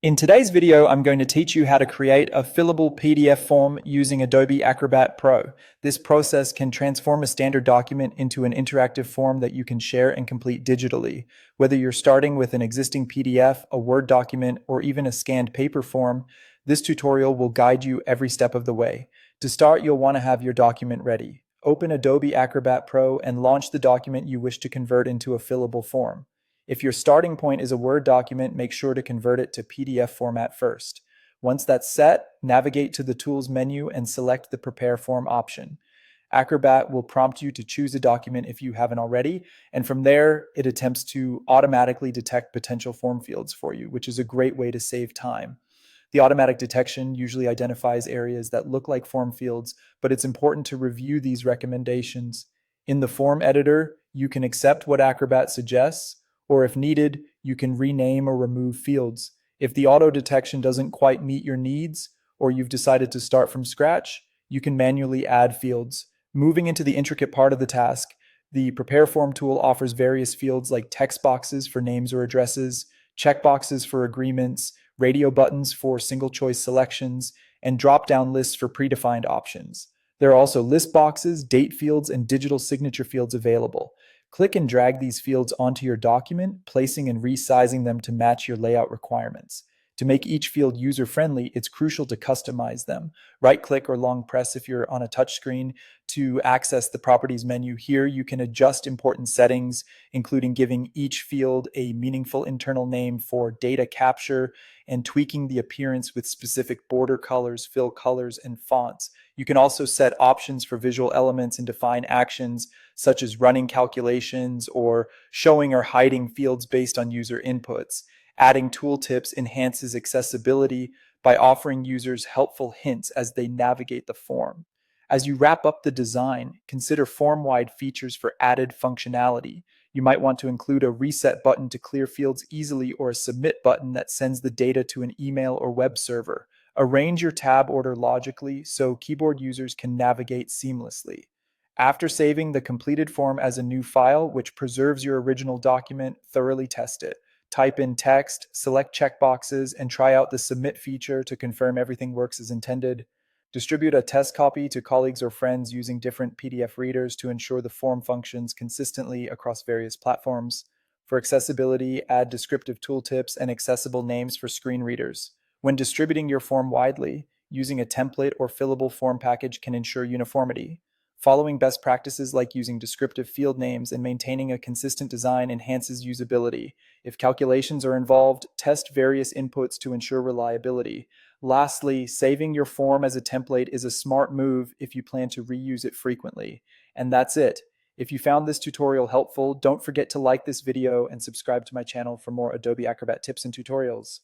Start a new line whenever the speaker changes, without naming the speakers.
In today's video, I'm going to teach you how to create a fillable PDF form using Adobe Acrobat Pro. This process can transform a standard document into an interactive form that you can share and complete digitally. Whether you're starting with an existing PDF, a Word document, or even a scanned paper form, this tutorial will guide you every step of the way. To start, you'll want to have your document ready. Open Adobe Acrobat Pro and launch the document you wish to convert into a fillable form. If your starting point is a Word document, make sure to convert it to PDF format first. Once that's set, navigate to the Tools menu and select the Prepare Form option. Acrobat will prompt you to choose a document if you haven't already, and from there, it attempts to automatically detect potential form fields for you, which is a great way to save time. The automatic detection usually identifies areas that look like form fields, but it's important to review these recommendations. In the form editor, you can accept what Acrobat suggests, or if needed, you can rename or remove fields. If the auto detection doesn't quite meet your needs, or you've decided to start from scratch, you can manually add fields. Moving into the intricate part of the task, the Prepare Form tool offers various fields like text boxes for names or addresses, checkboxes for agreements, radio buttons for single choice selections, and drop down lists for predefined options. There are also list boxes, date fields, and digital signature fields available. Click and drag these fields onto your document, placing and resizing them to match your layout requirements. To make each field user-friendly, it's crucial to customize them. Right-click or long press if you're on a touchscreen to access the Properties menu. Here, you can adjust important settings, including giving each field a meaningful internal name for data capture and tweaking the appearance with specific border colors, fill colors, and fonts. You can also set options for visual elements and define actions such as running calculations or showing or hiding fields based on user inputs. Adding tooltips enhances accessibility by offering users helpful hints as they navigate the form. As you wrap up the design, consider form-wide features for added functionality. You might want to include a reset button to clear fields easily or a submit button that sends the data to an email or web server. Arrange your tab order logically so keyboard users can navigate seamlessly. After saving the completed form as a new file, which preserves your original document, thoroughly test it. Type in text, select checkboxes, and try out the submit feature to confirm everything works as intended. Distribute a test copy to colleagues or friends using different PDF readers to ensure the form functions consistently across various platforms. For accessibility, add descriptive tooltips and accessible names for screen readers. When distributing your form widely, using a template or fillable form package can ensure uniformity. Following best practices like using descriptive field names and maintaining a consistent design enhances usability. If calculations are involved, test various inputs to ensure reliability. Lastly, saving your form as a template is a smart move if you plan to reuse it frequently. And that's it. If you found this tutorial helpful, don't forget to like this video and subscribe to my channel for more Adobe Acrobat tips and tutorials.